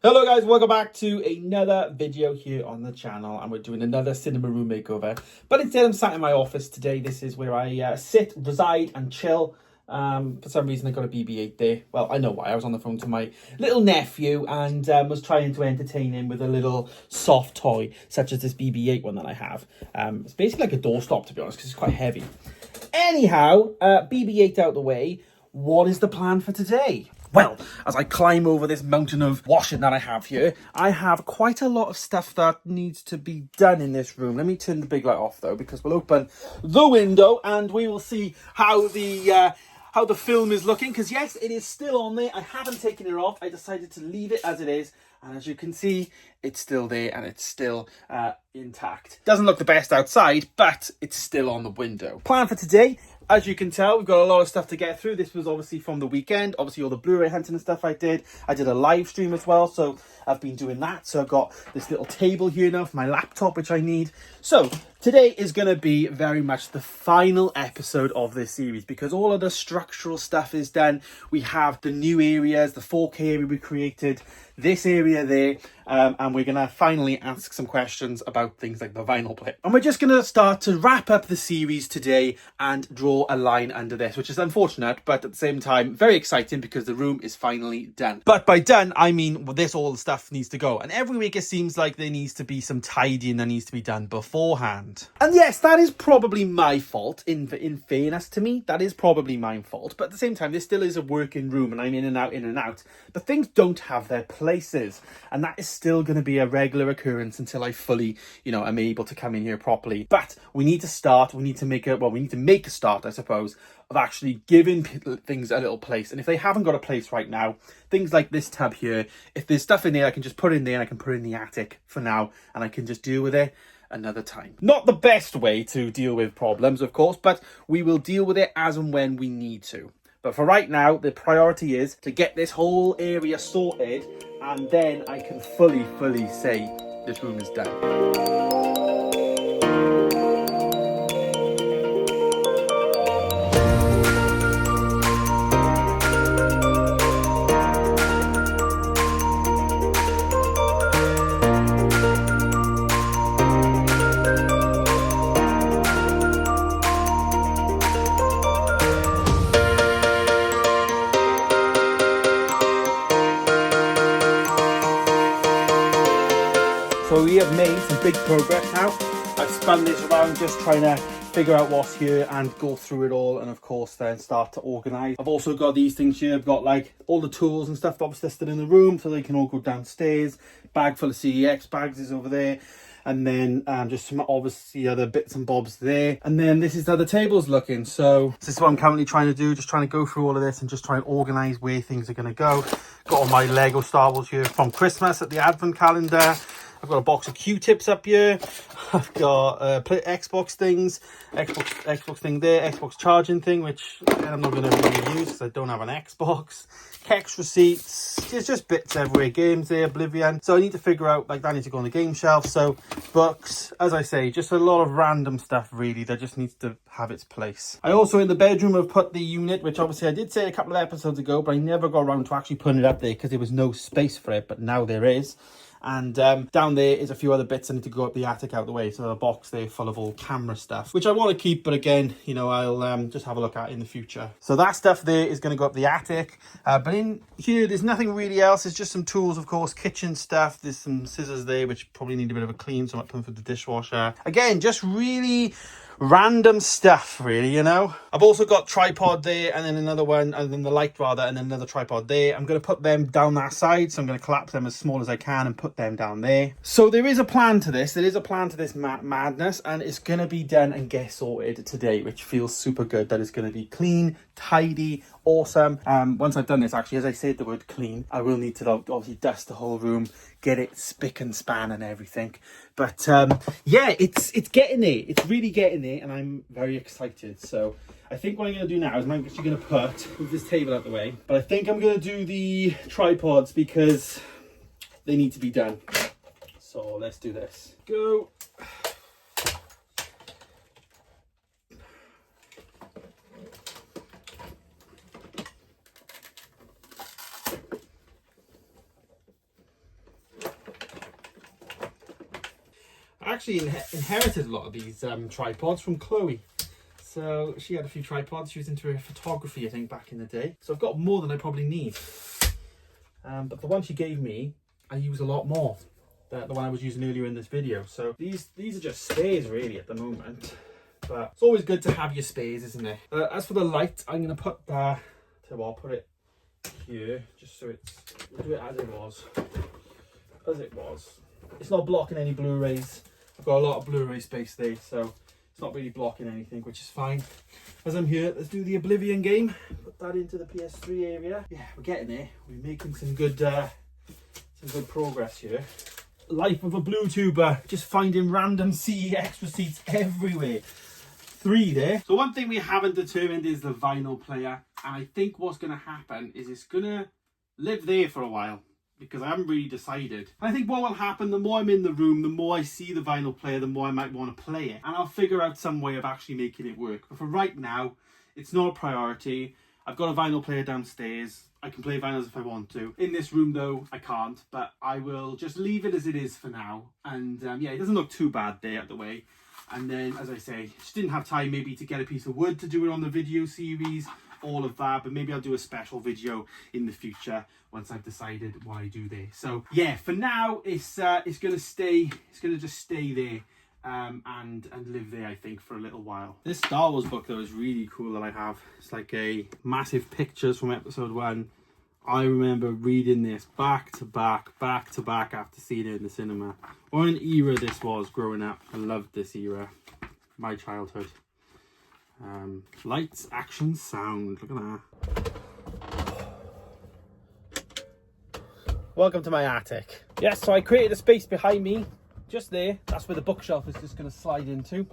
Hello guys, welcome back to another video here on the channel, and we're doing another cinema room makeover. But instead I'm sat in my office today. This is where I sit, reside and chill. For some reason I got a BB-8 there. Well, I know why. I was on the phone to my little nephew and was trying to entertain him with a little soft toy, such as this BB-8 one that I have. It's basically like a doorstop, to be honest, because it's quite heavy. Anyhow, BB-8 out the way. What is the plan for today? Well, as I climb over this mountain of washing that I have here, I have quite a lot of stuff that needs to be done in this room. Let me turn the big light off though, because we'll open the window and we will see how the film is looking. Because yes, it is still on there. I haven't taken it off. I decided to leave it as it is. And as you can see, it's still there and it's still intact. Doesn't look the best outside, but it's still on the window. Plan for today. As you can tell, we've got a lot of stuff to get through. This was obviously from the weekend. Obviously, all the Blu-ray hunting and stuff I did. I did a live stream as well, so I've been doing that. So I've got this little table here now for my laptop, which I need. So today is going to be very much the final episode of this series because all of the structural stuff is done. We have the new areas, the 4K area we created, this area there, and we're going to finally ask some questions about things like the vinyl plate. And we're just going to start to wrap up the series today and draw a line under this, which is unfortunate, but at the same time, very exciting because the room is finally done. But by done, I mean, well, this all the stuff needs to go. And every week it seems like there needs to be some tidying that needs to be done beforehand. And yes, that is probably my fault, in fairness to me. That is probably my fault. But at the same time, this still is a working room and I'm in and out. But things don't have their places. And that is still going to be a regular occurrence until I fully, am able to come in here properly. But we need to start. We need to make a start, I suppose, of actually giving things a little place. And if they haven't got a place right now, things like this tab here, if there's stuff in there, I can just put it in there and I can put it in the attic for now and I can just deal with it another time. Not the best way to deal with problems, of course, but we will deal with it as and when we need to. But for right now, the priority is to get this whole area sorted, and then I can fully say this room is done. So we have made some big progress now. I've spun this around just trying to figure out what's here and go through it all, and of course then start to organise. I've also got these things here. I've got like all the tools and stuff obviously still in the room so they can all go downstairs. Bag full of CEX bags is over there. And then just some obviously other bits and bobs there. And then this is how the table's looking. So this is what I'm currently trying to do. Just trying to go through all of this and just try and organise where things are going to go. Got all my Lego Star Wars here from Christmas at the Advent calendar. I've got a box of Q-tips up here. I've got Xbox things, Xbox thing there, Xbox charging thing, which I'm not going to really use because I don't have an Xbox. Kex receipts, there's just bits everywhere. Games there, Oblivion. So I need to figure out, like, that needs to go on the game shelf. So books, as I say, just a lot of random stuff really that just needs to have its place. I also in the bedroom have put the unit, which obviously I did say a couple of episodes ago, but I never got around to actually putting it up there because there was no space for it, but now there is. And down there is a few other bits I need to go up the attic out the way. So a box there full of all camera stuff, which I want to keep, but again, I'll just have a look at in the future. So that stuff there is going to go up the attic. But in here, there's nothing really else. It's just some tools, of course, kitchen stuff. There's some scissors there, which probably need a bit of a clean, so I might put them for the dishwasher. Again, just really random stuff really. I've also got tripod there, and then another one, and then the light rather, and then another tripod there. I'm going to put them down that side, so I'm going to collapse them as small as I can and put them down there. So there is a plan to this. There is a plan to this madness, and it's going to be done and get sorted today, which feels super good. That is going to be clean, tidy, awesome. Once I've done this, actually, as I said the word clean, I will need to obviously dust the whole room, get it spick and span and everything. But yeah, it's getting there. It's really getting there, and I'm very excited. So I think what I'm going to do now is I'm actually going to move this table out the way. But I think I'm going to do the tripods because they need to be done. So let's do this. Go. actually inherited a lot of these tripods from Chloe. So she had a few tripods. She was into her photography, I think, back in the day. So I've got more than I probably need. But the one she gave me, I use a lot more than the one I was using earlier in this video. So these are just spares really at the moment. But it's always good to have your spares, isn't it? As for the light, I'm going to put that, I'll put it here, just so we'll do it as it was. As it was. It's not blocking any Blu-rays. I've got a lot of Blu-ray space there, so it's not really blocking anything, which is fine. As I'm here, let's do the Oblivion game. Put that into the PS3 area. Yeah, we're getting there. We're making some good progress here. Life of a Bluetuber, just finding random CEX receipts everywhere. 3 there. So one thing we haven't determined is the vinyl player, and I think what's going to happen is it's going to live there for a while, because I haven't really decided. I think what will happen, the more I'm in the room, the more I see the vinyl player, the more I might want to play it. And I'll figure out some way of actually making it work. But for right now, it's not a priority. I've got a vinyl player downstairs. I can play vinyls if I want to. In this room though, I can't. But I will just leave it as it is for now. And yeah, it doesn't look too bad there out the way. And then, as I say, just didn't have time maybe to get a piece of wood to do it on the video series. All of that, but maybe I'll do a special video in the future once I've decided what I do there. So yeah, for now it's gonna just stay there and live there, I think, for a little while. This Star Wars book though is really cool that I have. It's like a massive pictures from episode 1. I remember reading this back to back after seeing it in the cinema. What an era this was growing up. I loved this era, my childhood. Lights, action, sound. Look at that. Welcome to my attic. Yes, so I created a space behind me, just there. That's where the bookshelf is just going to slide into.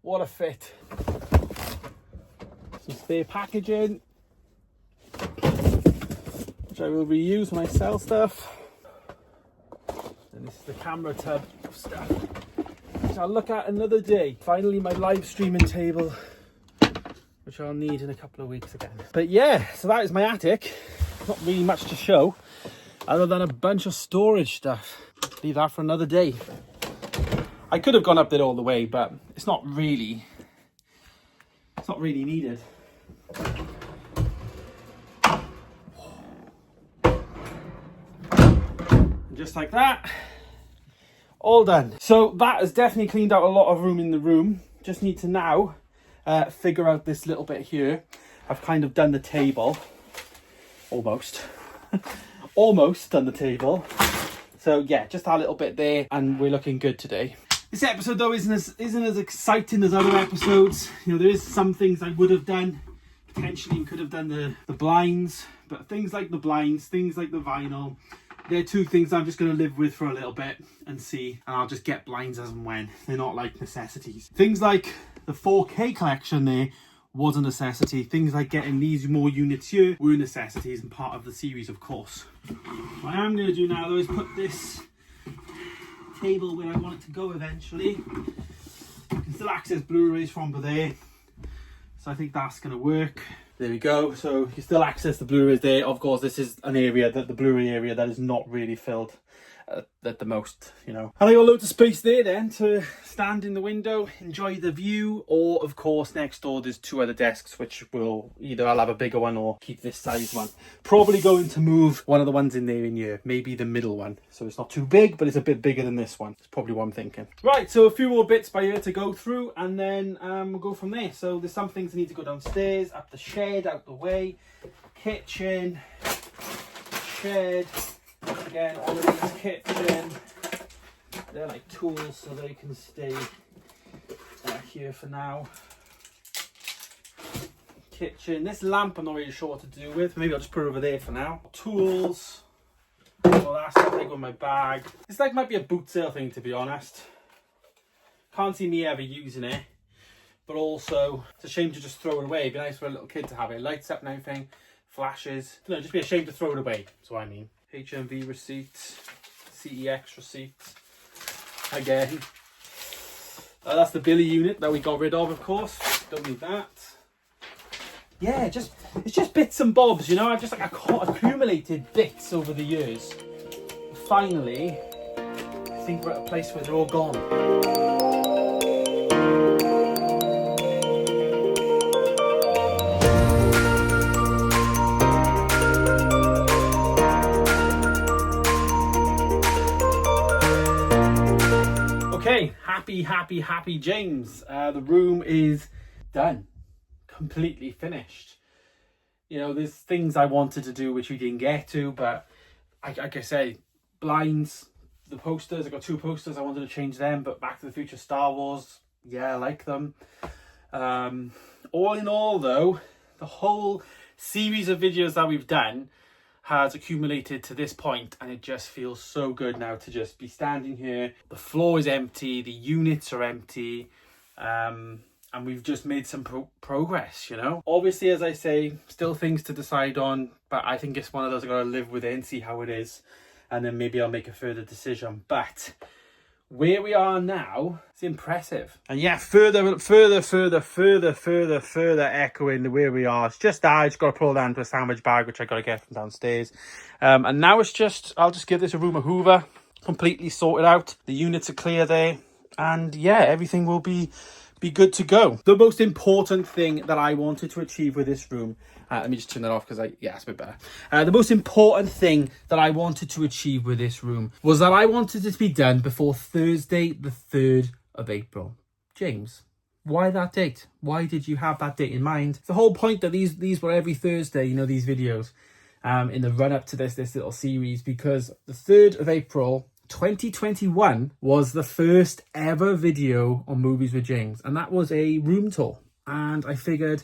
What a fit. Some spare packaging, which I will reuse when I sell stuff. And this is the camera tub of stuff, which I'll look at another day. Finally, my live streaming table, which I'll need in a couple of weeks again. But yeah, so that is my attic. Not really much to show, other than a bunch of storage stuff. Leave that for another day. I could have gone up there all the way, but it's not really needed. And just like that, all done. So that has definitely cleaned out a lot of room in the room. Just need to now figure out this little bit here. I've kind of done the table, almost. Almost done the table. So yeah, just that little bit there, and we're looking good today. This episode though isn't as exciting as other episodes. You know, there is some things I would have done. Potentially could have done the blinds, but things like the blinds, things like the vinyl, they're 2 things I'm just going to live with for a little bit and see, and I'll just get blinds as and when. They're not like necessities. Things like the 4K collection there was a necessity. Things like getting these more units here were necessities and part of the series, of course. What I am going to do now though is put this table where I want it to go eventually. You can still access Blu-rays from there, so I think that's going to work. There we go. So you can still access the Blu-rays there. Of course, this is an area, the Blu-ray area, that is not really filled at the most, you know. And I got loads of space there then to stand in the window, enjoy the view, or of course next door there's 2 other desks, which will either I'll have a bigger one or keep this size one. Probably going to move one of the ones in there in here, maybe the middle one, so it's not too big, but it's a bit bigger than this one. It's probably what I'm thinking. Right, so a few more bits by here to go through, and then we'll go from there. So there's some things that need to go downstairs, up the shed, out the way, kitchen, shed. Again, all of these kitchen, they're like tools, so they can stay here for now. Kitchen, this lamp I'm not really sure what to do with. Maybe I'll just put it over there for now. Tools, all that stuff I go in my bag. This like might be a boot sale thing, to be honest. Can't see me ever using it, but also it's a shame to just throw it away. It'd be nice for a little kid to have it. It lights up and everything, flashes. No, just be a shame to throw it away. That's what I mean. HMV receipt, CEX receipt. Again. That's the Billy unit that we got rid of course. Don't need that. Yeah, it's just bits and bobs, you know. I've just like accumulated bits over the years. Finally, I think we're at a place where they're all gone. Okay, happy James. The room is done. Completely finished. You know, there's things I wanted to do which we didn't get to, but like I say, blinds, the posters, I got 2 posters, I wanted to change them, but Back to the Future, Star Wars, yeah, I like them. All in all though, the whole series of videos that we've done has accumulated to this point, and it just feels so good now to just be standing here. The floor is empty, the units are empty, and we've just made some progress, you know. Obviously, as I say, still things to decide on, but I think it's one of those I've got to live with it and see how it is, and then maybe I'll make a further decision. But where we are now, it's impressive. And yeah, further echoing where we are. It's just that I just got to pull down to a sandwich bag, which I got to get from downstairs. And now it's just, I'll just give this a room a hoover, completely sorted out. The units are clear there, and yeah, everything will be good to go. The most important thing that I wanted to achieve with this room, let me just turn that off because it's a bit better. The most important thing that I wanted to achieve with this room was that I wanted it to be done before Thursday, the 3rd of April. James, why that date? Why did you have that date in mind? It's the whole point that these were every Thursday, you know, these videos, in the run up to this little series, because the 3rd of April 2021 was the first ever video on Movies with James, and that was a room tour. And I figured,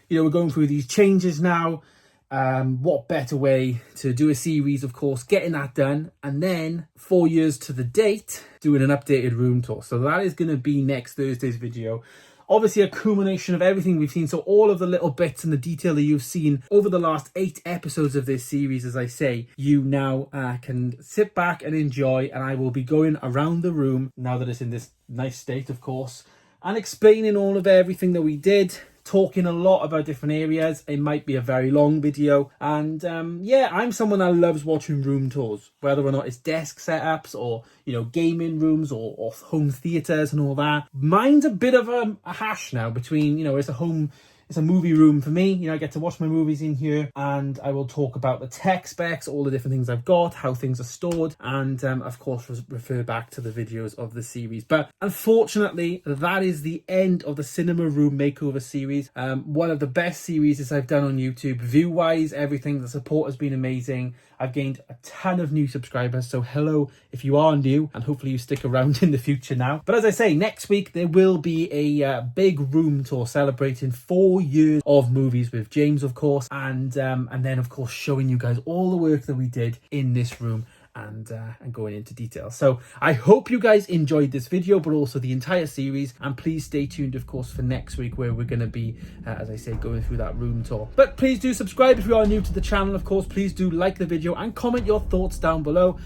you know, we're going through these changes now. What better way to do a series, of course, getting that done, and then 4 years to the date, doing an updated room tour. So that is going to be next Thursday's video. Obviously a culmination of everything we've seen, so all of the little bits and the detail that you've seen over the last 8 episodes of this series, as I say, you now can sit back and enjoy, and I will be going around the room, now that it's in this nice state, of course, and explaining all of everything that we did, talking a lot about different areas. It might be a very long video, and yeah, I'm someone that loves watching room tours, whether or not it's desk setups or, you know, gaming rooms or home theaters and all that. Mine's a bit of a hash now between, you know, it's a movie room for me. You know, I get to watch my movies in here, and I will talk about the tech specs, all the different things I've got, how things are stored, and of course refer back to the videos of the series. But unfortunately, that is the end of the Cinema Room Makeover series. One of the best series I've done on YouTube, view-wise, everything. The support has been amazing. I've gained a ton of new subscribers, so hello if you are new, and hopefully you stick around in the future now. But as I say, next week there will be a big room tour celebrating 4 years of Movies with James, of course, and then of course showing you guys all the work that we did in this room, and going into detail. So I hope you guys enjoyed this video, but also the entire series, and please stay tuned, of course, for next week, where we're going to be, as I say, going through that room tour. But please do subscribe if you are new to the channel. Of course, please do like the video and comment your thoughts down below.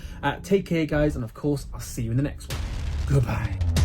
Take care, guys, and of course I'll see you in the next one. Goodbye.